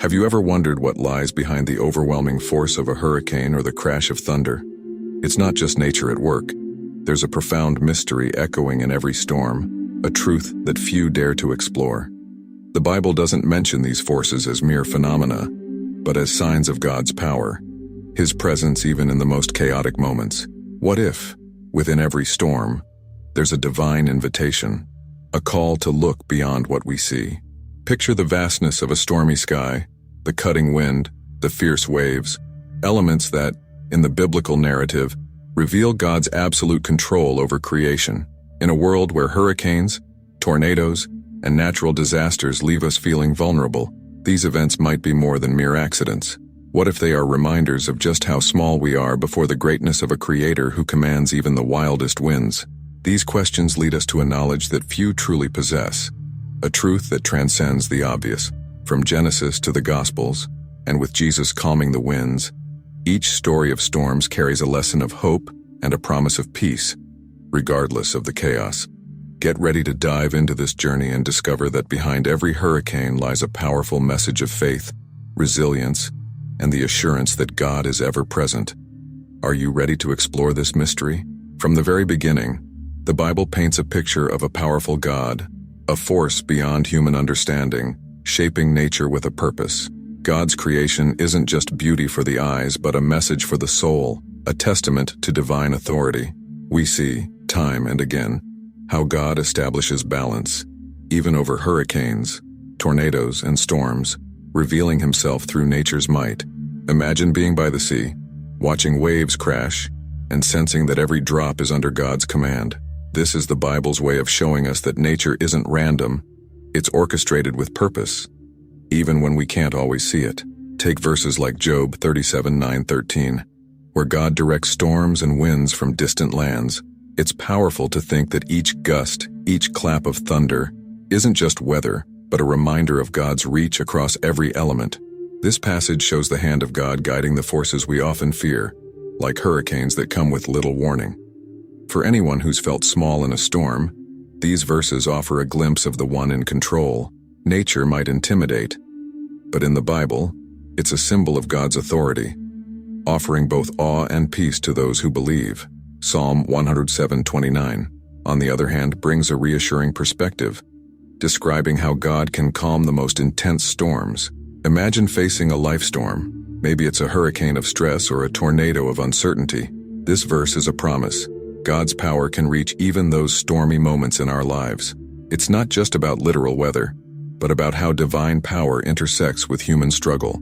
Have you ever wondered what lies behind the overwhelming force of a hurricane or the crash of thunder? It's not just nature at work. There's a profound mystery echoing in every storm, a truth that few dare to explore. The Bible doesn't mention these forces as mere phenomena, but as signs of God's power, His presence even in the most chaotic moments. What if, within every storm, there's a divine invitation, a call to look beyond what we see? Picture the vastness of a stormy sky, the cutting wind, the fierce waves, elements that, in the biblical narrative, reveal God's absolute control over creation. In a world where hurricanes, tornadoes, and natural disasters leave us feeling vulnerable, these events might be more than mere accidents. What if they are reminders of just how small we are before the greatness of a Creator who commands even the wildest winds? These questions lead us to a knowledge that few truly possess, a truth that transcends the obvious. From Genesis to the Gospels, and with Jesus calming the winds, each story of storms carries a lesson of hope and a promise of peace, regardless of the chaos. Get ready to dive into this journey and discover that behind every hurricane lies a powerful message of faith, resilience, and the assurance that God is ever present. Are you ready to explore this mystery? From the very beginning, the Bible paints a picture of a powerful God, a force beyond human understanding, shaping nature with a purpose. God's creation isn't just beauty for the eyes, but a message for the soul, a testament to divine authority. We see, time and again, how God establishes balance, even over hurricanes, tornadoes, and storms, revealing Himself through nature's might. Imagine being by the sea, watching waves crash, and sensing that every drop is under God's command. This is the Bible's way of showing us that nature isn't random, it's orchestrated with purpose, even when we can't always see it. Take verses like Job 37:9-13, where God directs storms and winds from distant lands. It's powerful to think that each gust, each clap of thunder, isn't just weather, but a reminder of God's reach across every element. This passage shows the hand of God guiding the forces we often fear, like hurricanes that come with little warning. For anyone who's felt small in a storm, these verses offer a glimpse of the one in control. Nature might intimidate, but in the Bible, it's a symbol of God's authority, offering both awe and peace to those who believe. Psalm 107:29, on the other hand, brings a reassuring perspective, describing how God can calm the most intense storms. Imagine facing a life storm. Maybe it's a hurricane of stress or a tornado of uncertainty. This verse is a promise. God's power can reach even those stormy moments in our lives. It's not just about literal weather, but about how divine power intersects with human struggle.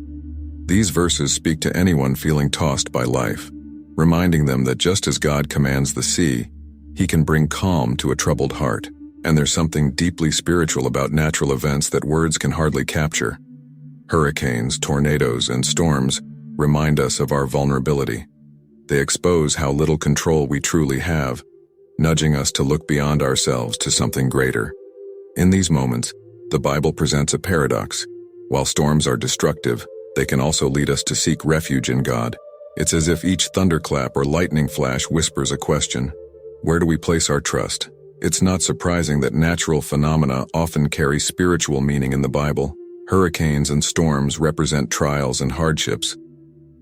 These verses speak to anyone feeling tossed by life, reminding them that just as God commands the sea, He can bring calm to a troubled heart. And there's something deeply spiritual about natural events that words can hardly capture. Hurricanes, tornadoes, and storms remind us of our vulnerability. They expose how little control we truly have, nudging us to look beyond ourselves to something greater. In these moments, the Bible presents a paradox. While storms are destructive, they can also lead us to seek refuge in God. It's as if each thunderclap or lightning flash whispers a question. Where do we place our trust? It's not surprising that natural phenomena often carry spiritual meaning in the Bible. Hurricanes and storms represent trials and hardships,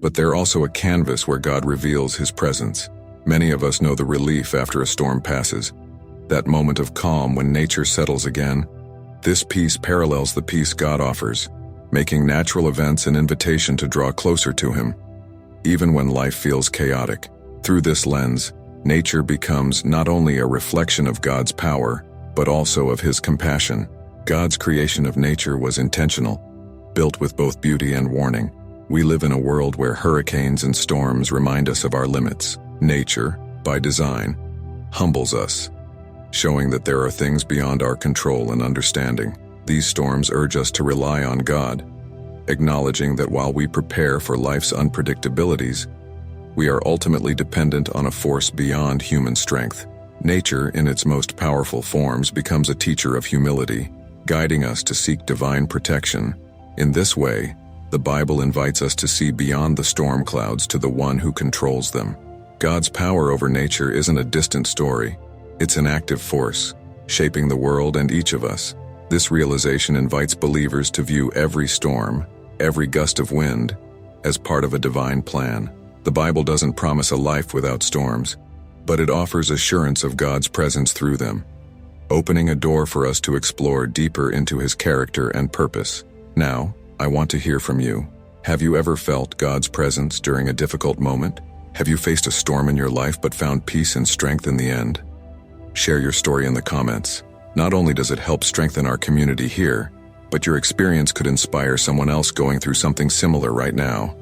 but they're also a canvas where God reveals His presence. Many of us know the relief after a storm passes, that moment of calm when nature settles again. This peace parallels the peace God offers, making natural events an invitation to draw closer to Him, even when life feels chaotic. Through this lens, nature becomes not only a reflection of God's power, but also of His compassion. God's creation of nature was intentional, built with both beauty and warning. We live in a world where hurricanes and storms remind us of our limits. Nature, by design, humbles us, showing that there are things beyond our control and understanding. These storms urge us to rely on God, acknowledging that while we prepare for life's unpredictabilities, we are ultimately dependent on a force beyond human strength. Nature, in its most powerful forms, becomes a teacher of humility, guiding us to seek divine protection. In this way, the Bible invites us to see beyond the storm clouds to the one who controls them. God's power over nature isn't a distant story. It's an active force, shaping the world and each of us. This realization invites believers to view every storm, every gust of wind as part of a divine plan. The Bible doesn't promise a life without storms, but it offers assurance of God's presence through them, opening a door for us to explore deeper into His character and purpose. Now, I want to hear from you. Have you ever felt God's presence during a difficult moment? Have you faced a storm in your life but found peace and strength in the end? Share your story in the comments. Not only does it help strengthen our community here, but your experience could inspire someone else going through something similar right now.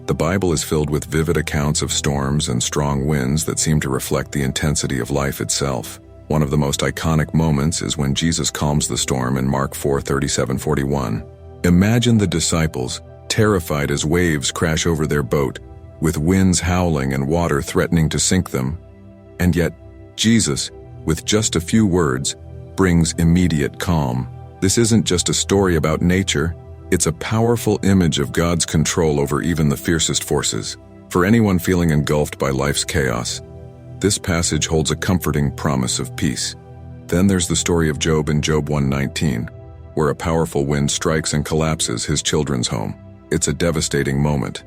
The Bible is filled with vivid accounts of storms and strong winds that seem to reflect the intensity of life itself. One of the most iconic moments is when Jesus calms the storm in Mark 4:37-41. Imagine the disciples, terrified as waves crash over their boat, with winds howling and water threatening to sink them. And yet, Jesus, with just a few words, brings immediate calm. This isn't just a story about nature, it's a powerful image of God's control over even the fiercest forces. For anyone feeling engulfed by life's chaos, this passage holds a comforting promise of peace. Then there's the story of Job in Job 1:19, where a powerful wind strikes and collapses his children's home. It's a devastating moment,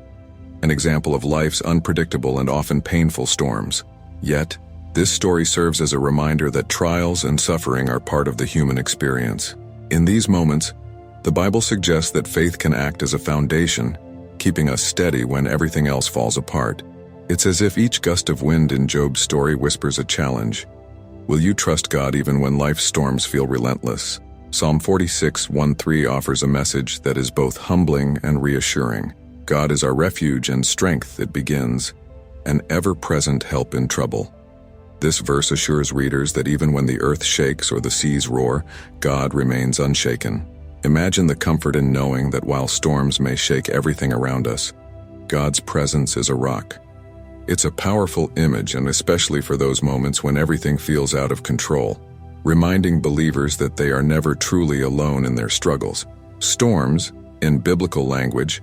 an example of life's unpredictable and often painful storms. Yet, this story serves as a reminder that trials and suffering are part of the human experience. In these moments, the Bible suggests that faith can act as a foundation, keeping us steady when everything else falls apart. It's as if each gust of wind in Job's story whispers a challenge. Will you trust God even when life's storms feel relentless? Psalm 46:1-3 offers a message that is both humbling and reassuring. God is our refuge and strength, it begins, an ever-present help in trouble. This verse assures readers that even when the earth shakes or the seas roar, God remains unshaken. Imagine the comfort in knowing that while storms may shake everything around us, God's presence is a rock. It's a powerful image, and especially for those moments when everything feels out of control, reminding believers that they are never truly alone in their struggles. Storms, in biblical language,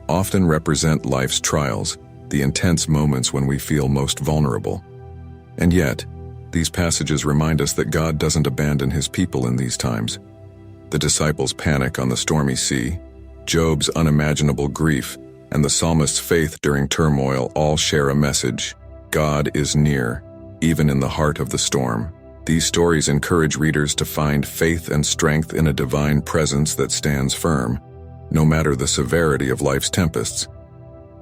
often represent life's trials, the intense moments when we feel most vulnerable. And yet, these passages remind us that God doesn't abandon His people in these times. The disciples' panic on the stormy sea, Job's unimaginable grief, and the psalmist's faith during turmoil all share a message: God is near, even in the heart of the storm. These stories encourage readers to find faith and strength in a divine presence that stands firm, no matter the severity of life's tempests.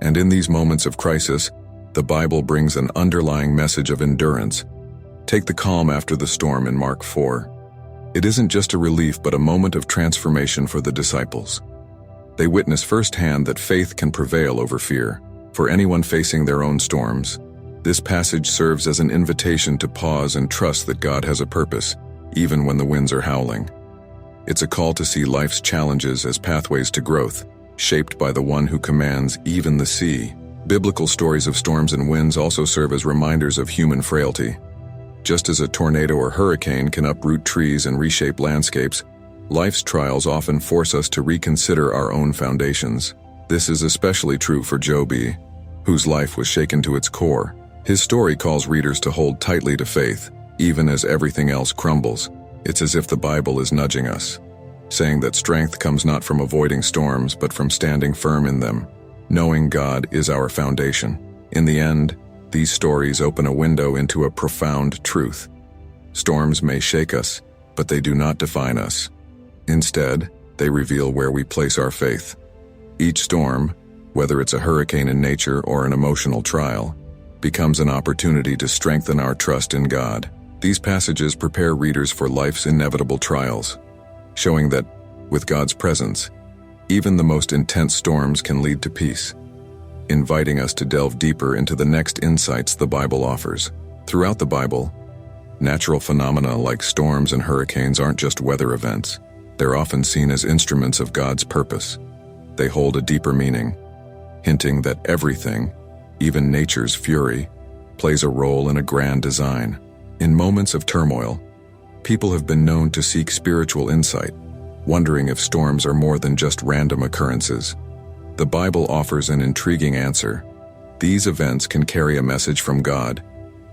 And in these moments of crisis, the Bible brings an underlying message of endurance. Take the calm after the storm in Mark 4. It isn't just a relief but a moment of transformation for the disciples. They witness firsthand that faith can prevail over fear. For anyone facing their own storms, this passage serves as an invitation to pause and trust that God has a purpose, even when the winds are howling. It's a call to see life's challenges as pathways to growth, shaped by the one who commands even the sea. Biblical stories of storms and winds also serve as reminders of human frailty. Just as a tornado or hurricane can uproot trees and reshape landscapes, life's trials often force us to reconsider our own foundations. This is especially true for Job, whose life was shaken to its core. His story calls readers to hold tightly to faith, even as everything else crumbles. It's as if the Bible is nudging us, saying that strength comes not from avoiding storms but from standing firm in them, knowing God is our foundation. In the end, these stories open a window into a profound truth. Storms may shake us, but they do not define us. Instead, they reveal where we place our faith. Each storm, whether it's a hurricane in nature or an emotional trial, becomes an opportunity to strengthen our trust in God. These passages prepare readers for life's inevitable trials, showing that, with God's presence, even the most intense storms can lead to peace, inviting us to delve deeper into the next insights the Bible offers. Throughout the Bible, natural phenomena like storms and hurricanes aren't just weather events. They're often seen as instruments of God's purpose. They hold a deeper meaning, hinting that everything, even nature's fury, plays a role in a grand design. In moments of turmoil, people have been known to seek spiritual insight, wondering if storms are more than just random occurrences. The Bible offers an intriguing answer. These events can carry a message from God,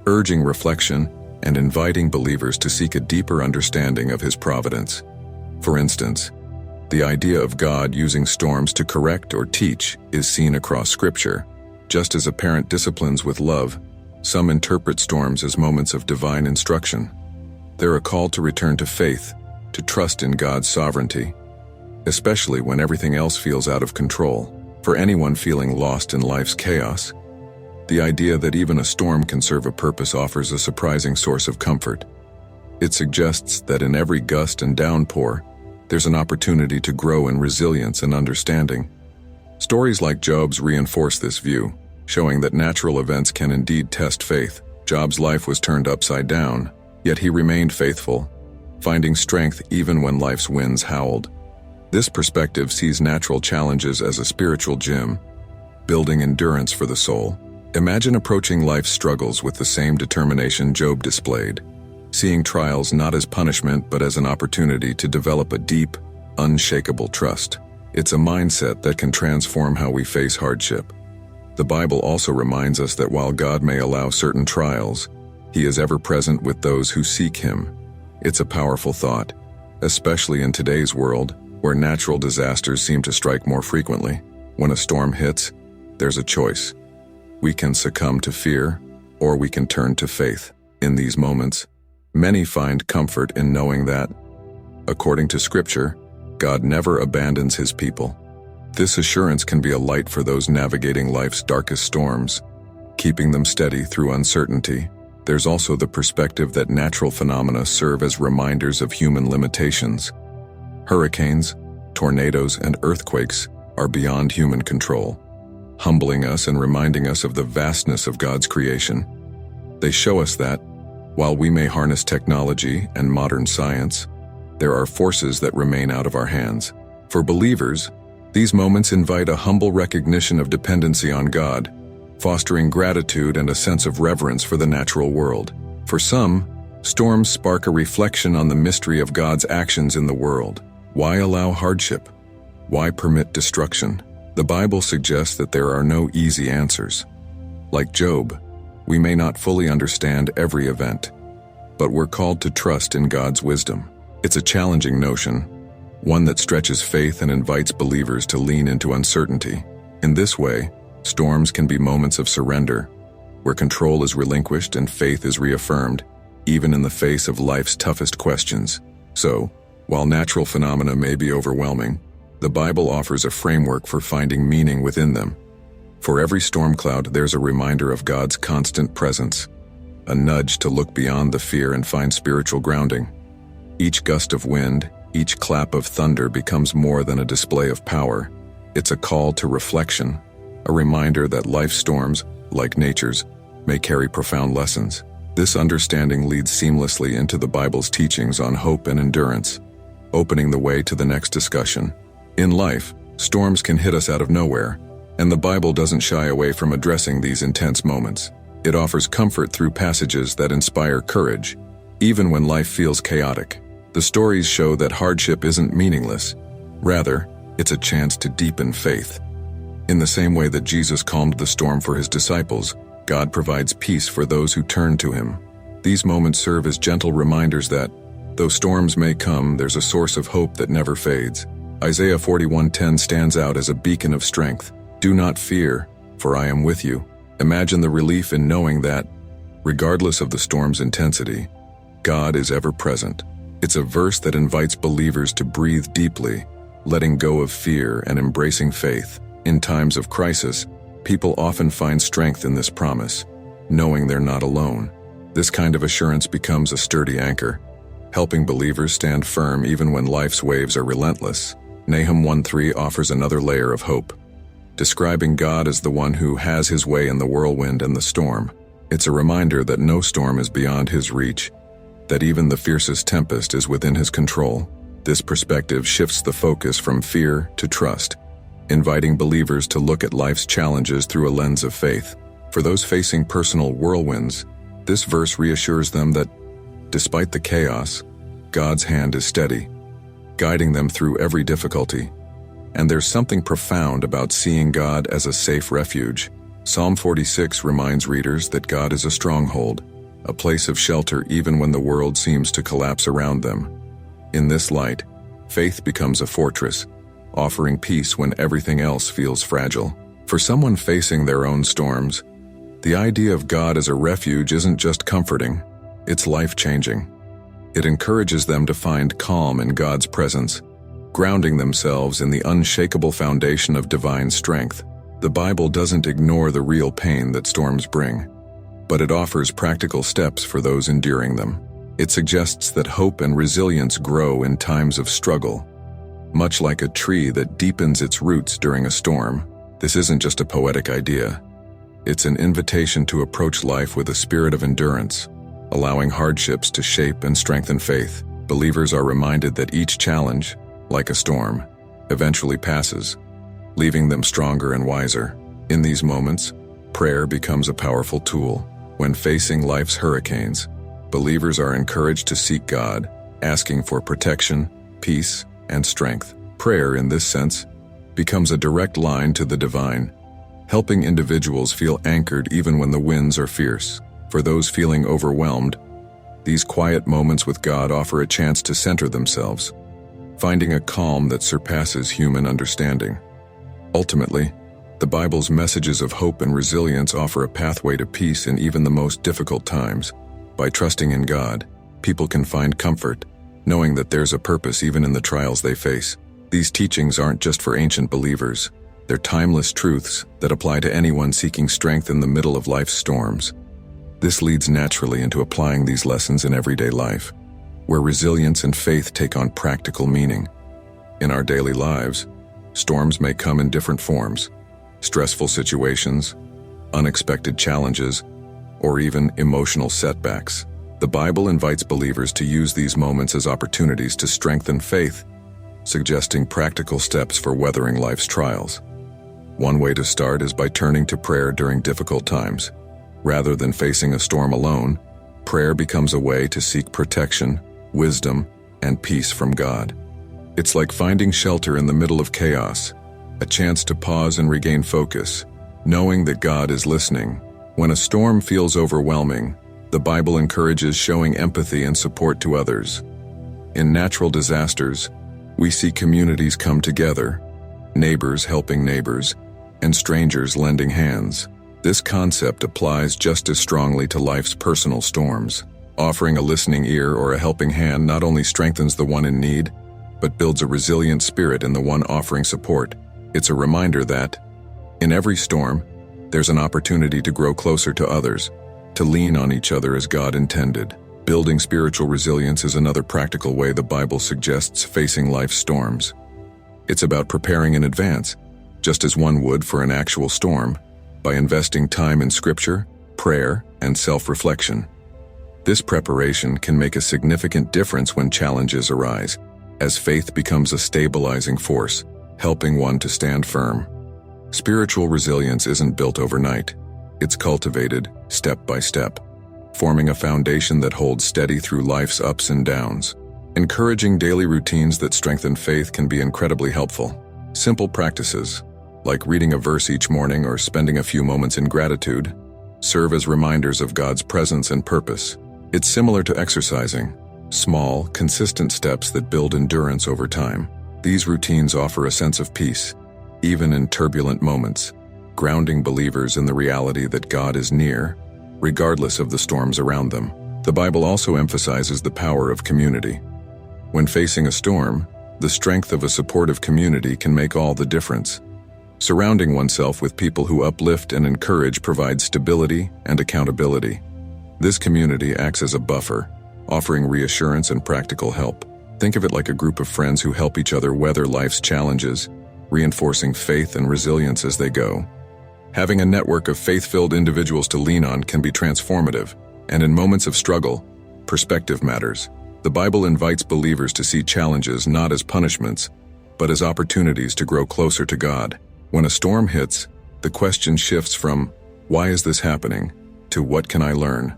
urging reflection and inviting believers to seek a deeper understanding of His providence. For instance, The idea of God using storms to correct or teach is seen across Scripture. Just as a parent disciplines with love, some interpret storms as moments of divine instruction. They're a call to return to faith, to trust in God's sovereignty, especially when everything else feels out of control. For anyone feeling lost in life's chaos, the idea that even a storm can serve a purpose offers a surprising source of comfort. It suggests that in every gust and downpour, there's an opportunity to grow in resilience and understanding. Stories like Job's reinforce this view, showing that natural events can indeed test faith. Job's life was turned upside down, yet he remained faithful, finding strength even when life's winds howled. This perspective sees natural challenges as a spiritual gym, building endurance for the soul. Imagine approaching life's struggles with the same determination Job displayed, seeing trials not as punishment but as an opportunity to develop a deep, unshakable trust. It's a mindset that can transform how we face hardship. The Bible also reminds us that while God may allow certain trials, He is ever present with those who seek Him. It's a powerful thought, especially in today's world, where natural disasters seem to strike more frequently. When a storm hits, there's a choice. We can succumb to fear, or we can turn to faith. In these moments, many find comfort in knowing that, according to Scripture, God never abandons His people. This assurance can be a light for those navigating life's darkest storms, keeping them steady through uncertainty. There's also the perspective that natural phenomena serve as reminders of human limitations. Hurricanes, tornadoes, and earthquakes are beyond human control, humbling us and reminding us of the vastness of God's creation. They show us that, while we may harness technology and modern science, there are forces that remain out of our hands. For believers, these moments invite a humble recognition of dependency on God, fostering gratitude and a sense of reverence for the natural world. For some, storms spark a reflection on the mystery of God's actions in the world. Why allow hardship? Why permit destruction? The Bible suggests that there are no easy answers. Like Job, we may not fully understand every event, but we're called to trust in God's wisdom. It's a challenging notion, one that stretches faith and invites believers to lean into uncertainty. In this way, storms can be moments of surrender, where control is relinquished and faith is reaffirmed, even in the face of life's toughest questions. So, while natural phenomena may be overwhelming, the Bible offers a framework for finding meaning within them. For every storm cloud, there's a reminder of God's constant presence, a nudge to look beyond the fear and find spiritual grounding. Each gust of wind, each clap of thunder becomes more than a display of power. It's a call to reflection, a reminder that life's storms, like nature's, may carry profound lessons. This understanding leads seamlessly into the Bible's teachings on hope and endurance, opening the way to the next discussion. In life, storms can hit us out of nowhere, and the Bible doesn't shy away from addressing these intense moments. It offers comfort through passages that inspire courage, even when life feels chaotic. The stories show that hardship isn't meaningless. Rather, it's a chance to deepen faith. In the same way that Jesus calmed the storm for His disciples, God provides peace for those who turn to Him. These moments serve as gentle reminders that, though storms may come, there's a source of hope that never fades. Isaiah 41:10 stands out as a beacon of strength. Do not fear, for I am with you. Imagine the relief in knowing that, regardless of the storm's intensity, God is ever present. It's a verse that invites believers to breathe deeply, letting go of fear and embracing faith. In times of crisis, people often find strength in this promise, knowing they're not alone. This kind of assurance becomes a sturdy anchor, helping believers stand firm even when life's waves are relentless. Nahum 1:3 offers another layer of hope, describing God as the one who has His way in the whirlwind and the storm. It's a reminder that no storm is beyond His reach, that even the fiercest tempest is within His control. This perspective shifts the focus from fear to trust, inviting believers to look at life's challenges through a lens of faith. For those facing personal whirlwinds, this verse reassures them that, despite the chaos, God's hand is steady, guiding them through every difficulty. And there's something profound about seeing God as a safe refuge. Psalm 46 reminds readers that God is a stronghold, a place of shelter even when the world seems to collapse around them. In this light, Faith becomes a fortress, offering peace when everything else feels fragile. For someone facing their own storms, the idea of God as a refuge isn't just comforting, it's life-changing. It encourages them to find calm in God's presence, grounding themselves in the unshakable foundation of divine strength. The Bible doesn't ignore the real pain that storms bring, but it offers practical steps for those enduring them. It suggests that hope and resilience grow in times of struggle. Much like a tree that deepens its roots during a storm, this isn't just a poetic idea. It's an invitation to approach life with a spirit of endurance, allowing hardships to shape and strengthen faith. Believers are reminded that each challenge, like a storm, eventually passes, leaving them stronger and wiser. In these moments, prayer becomes a powerful tool. When facing life's hurricanes, believers are encouraged to seek God, asking for protection, peace, and strength. Prayer, in this sense, becomes a direct line to the divine, helping individuals feel anchored even when the winds are fierce. For those feeling overwhelmed, these quiet moments with God offer a chance to center themselves, finding a calm that surpasses human understanding. Ultimately, the Bible's messages of hope and resilience offer a pathway to peace in even the most difficult times. By trusting in God, people can find comfort, knowing that there's a purpose even in the trials they face. These teachings aren't just for ancient believers. They're timeless truths that apply to anyone seeking strength in the middle of life's storms. This leads naturally into applying these lessons in everyday life, where resilience and faith take on practical meaning. In our daily lives, storms may come in different forms: stressful situations, unexpected challenges, or even emotional setbacks. The Bible invites believers to use these moments as opportunities to strengthen faith, suggesting practical steps for weathering life's trials. One way to start is by turning to prayer during difficult times. Rather than facing a storm alone, prayer becomes a way to seek protection, wisdom, and peace from God. It's like finding shelter in the middle of chaos, a chance to pause and regain focus, knowing that God is listening. When a storm feels overwhelming, the Bible encourages showing empathy and support to others. In natural disasters, we see communities come together, neighbors helping neighbors, and strangers lending hands. This concept applies just as strongly to life's personal storms. Offering a listening ear or a helping hand not only strengthens the one in need, but builds a resilient spirit in the one offering support. It's a reminder that, in every storm, there's an opportunity to grow closer to others, to lean on each other as God intended. Building spiritual resilience is another practical way the Bible suggests facing life's storms. It's about preparing in advance, just as one would for an actual storm, by investing time in scripture, prayer, and self-reflection. This preparation can make a significant difference when challenges arise, as faith becomes a stabilizing force, helping one to stand firm. Spiritual resilience isn't built overnight. It's cultivated step by step, forming a foundation that holds steady through life's ups and downs. Encouraging daily routines that strengthen faith can be incredibly helpful. Simple practices, like reading a verse each morning or spending a few moments in gratitude, serve as reminders of God's presence and purpose. It's similar to exercising, small, consistent steps that build endurance over time. These routines offer a sense of peace, even in turbulent moments, grounding believers in the reality that God is near, regardless of the storms around them. The Bible also emphasizes the power of community. When facing a storm, the strength of a supportive community can make all the difference. Surrounding oneself with people who uplift and encourage provides stability and accountability. This community acts as a buffer, offering reassurance and practical help. Think of it like a group of friends who help each other weather life's challenges, reinforcing faith and resilience as they go. Having a network of faith-filled individuals to lean on can be transformative, and in moments of struggle, perspective matters. The Bible invites believers to see challenges not as punishments, but as opportunities to grow closer to God. When a storm hits, the question shifts from, "Why is this happening?" to "What can I learn?"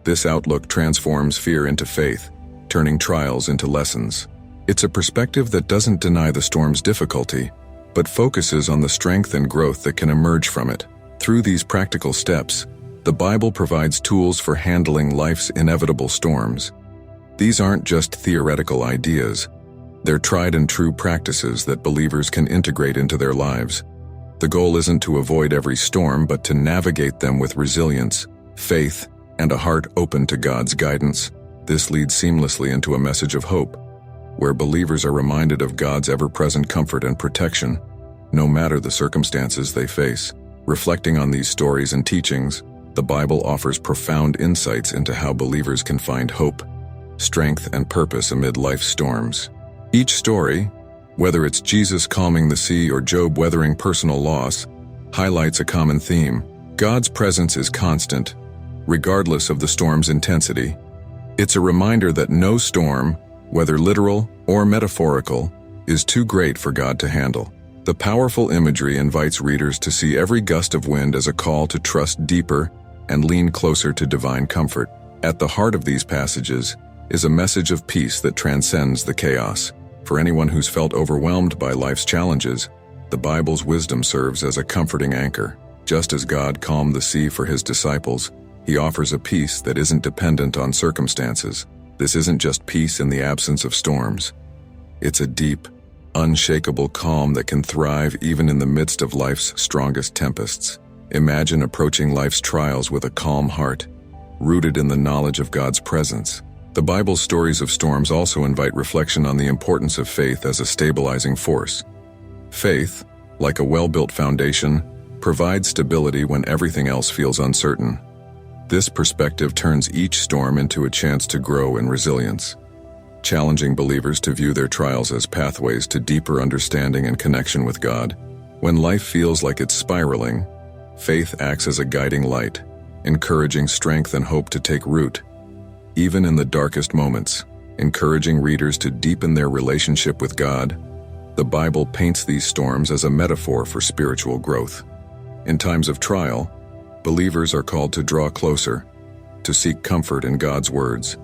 This outlook transforms fear into faith, turning trials into lessons. It's a perspective that doesn't deny the storm's difficulty, but focuses on the strength and growth that can emerge from it. Through these practical steps, the Bible provides tools for handling life's inevitable storms. These aren't just theoretical ideas. They're tried and true practices that believers can integrate into their lives. The goal isn't to avoid every storm, but to navigate them with resilience, faith, and a heart open to God's guidance. This leads seamlessly into a message of hope, where believers are reminded of God's ever-present comfort and protection, no matter the circumstances they face. Reflecting on these stories and teachings, the Bible offers profound insights into how believers can find hope, strength, and purpose amid life's storms. Each story, whether it's Jesus calming the sea or Job weathering personal loss, highlights a common theme. God's presence is constant, regardless of the storm's intensity. It's a reminder that no storm, whether literal or metaphorical, is too great for God to handle. The powerful imagery invites readers to see every gust of wind as a call to trust deeper and lean closer to divine comfort. At the heart of these passages is a message of peace that transcends the chaos. For anyone who's felt overwhelmed by life's challenges, the Bible's wisdom serves as a comforting anchor. Just as God calmed the sea for his disciples, he offers a peace that isn't dependent on circumstances. This isn't just peace in the absence of storms. It's a deep, unshakable calm that can thrive even in the midst of life's strongest tempests. Imagine approaching life's trials with a calm heart, rooted in the knowledge of God's presence. The Bible's stories of storms also invite reflection on the importance of faith as a stabilizing force. Faith, like a well-built foundation, provides stability when everything else feels uncertain. This perspective turns each storm into a chance to grow in resilience, challenging believers to view their trials as pathways to deeper understanding and connection with God. When life feels like it's spiraling, faith acts as a guiding light, encouraging strength and hope to take root. Even in the darkest moments, encouraging readers to deepen their relationship with God, the Bible paints these storms as a metaphor for spiritual growth. In times of trial, believers are called to draw closer, to seek comfort in God's words,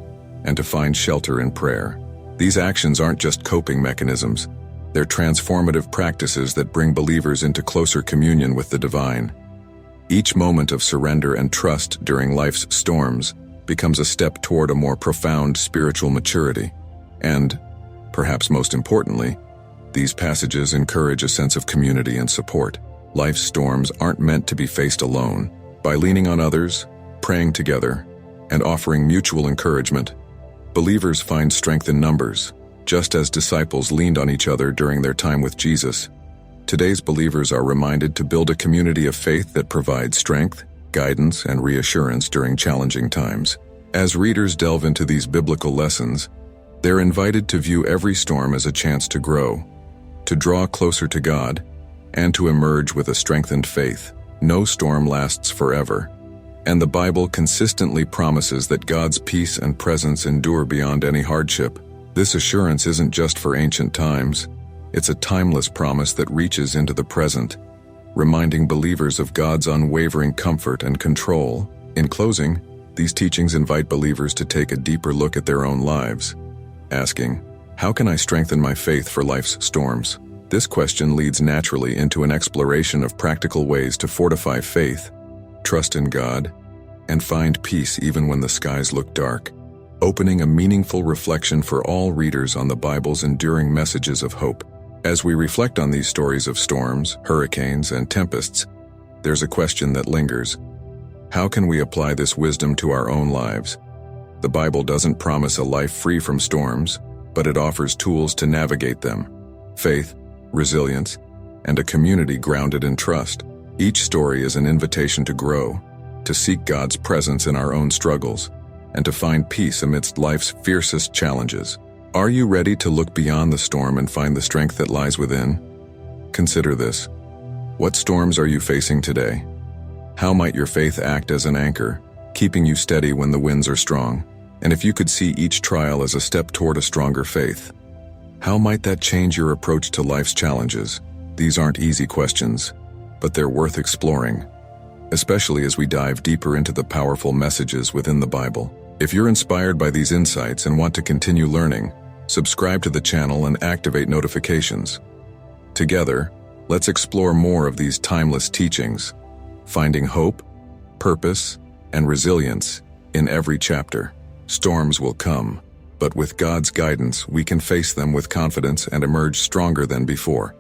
and to find shelter in prayer. These actions aren't just coping mechanisms, they're transformative practices that bring believers into closer communion with the divine. Each moment of surrender and trust during life's storms becomes a step toward a more profound spiritual maturity. And, perhaps most importantly, these passages encourage a sense of community and support. Life's storms aren't meant to be faced alone. By leaning on others, praying together, and offering mutual encouragement, believers find strength in numbers, just as disciples leaned on each other during their time with Jesus. Today's believers are reminded to build a community of faith that provides strength, guidance, and reassurance during challenging times. As readers delve into these biblical lessons, they're invited to view every storm as a chance to grow, to draw closer to God, and to emerge with a strengthened faith. No storm lasts forever, and the Bible consistently promises that God's peace and presence endure beyond any hardship. This assurance isn't just for ancient times, it's a timeless promise that reaches into the present, reminding believers of God's unwavering comfort and control. In closing, these teachings invite believers to take a deeper look at their own lives, asking, "How can I strengthen my faith for life's storms?" This question leads naturally into an exploration of practical ways to fortify faith, trust in God, and find peace even when the skies look dark, opening a meaningful reflection for all readers on the Bible's enduring messages of hope. As we reflect on these stories of storms, hurricanes, and tempests, there's a question that lingers. How can we apply this wisdom to our own lives? The Bible doesn't promise a life free from storms, but it offers tools to navigate them: faith, resilience, and a community grounded in trust. Each story is an invitation to grow, to seek God's presence in our own struggles, and to find peace amidst life's fiercest challenges. Are you ready to look beyond the storm and find the strength that lies within? Consider this. What storms are you facing today? How might your faith act as an anchor, keeping you steady when the winds are strong? And if you could see each trial as a step toward a stronger faith, how might that change your approach to life's challenges? These aren't easy questions, but they're worth exploring, especially as we dive deeper into the powerful messages within the Bible. If you're inspired by these insights and want to continue learning, subscribe to the channel and activate notifications. Together, let's explore more of these timeless teachings, finding hope, purpose, and resilience in every chapter. Storms will come, But with God's guidance, we can face them with confidence and emerge stronger than before.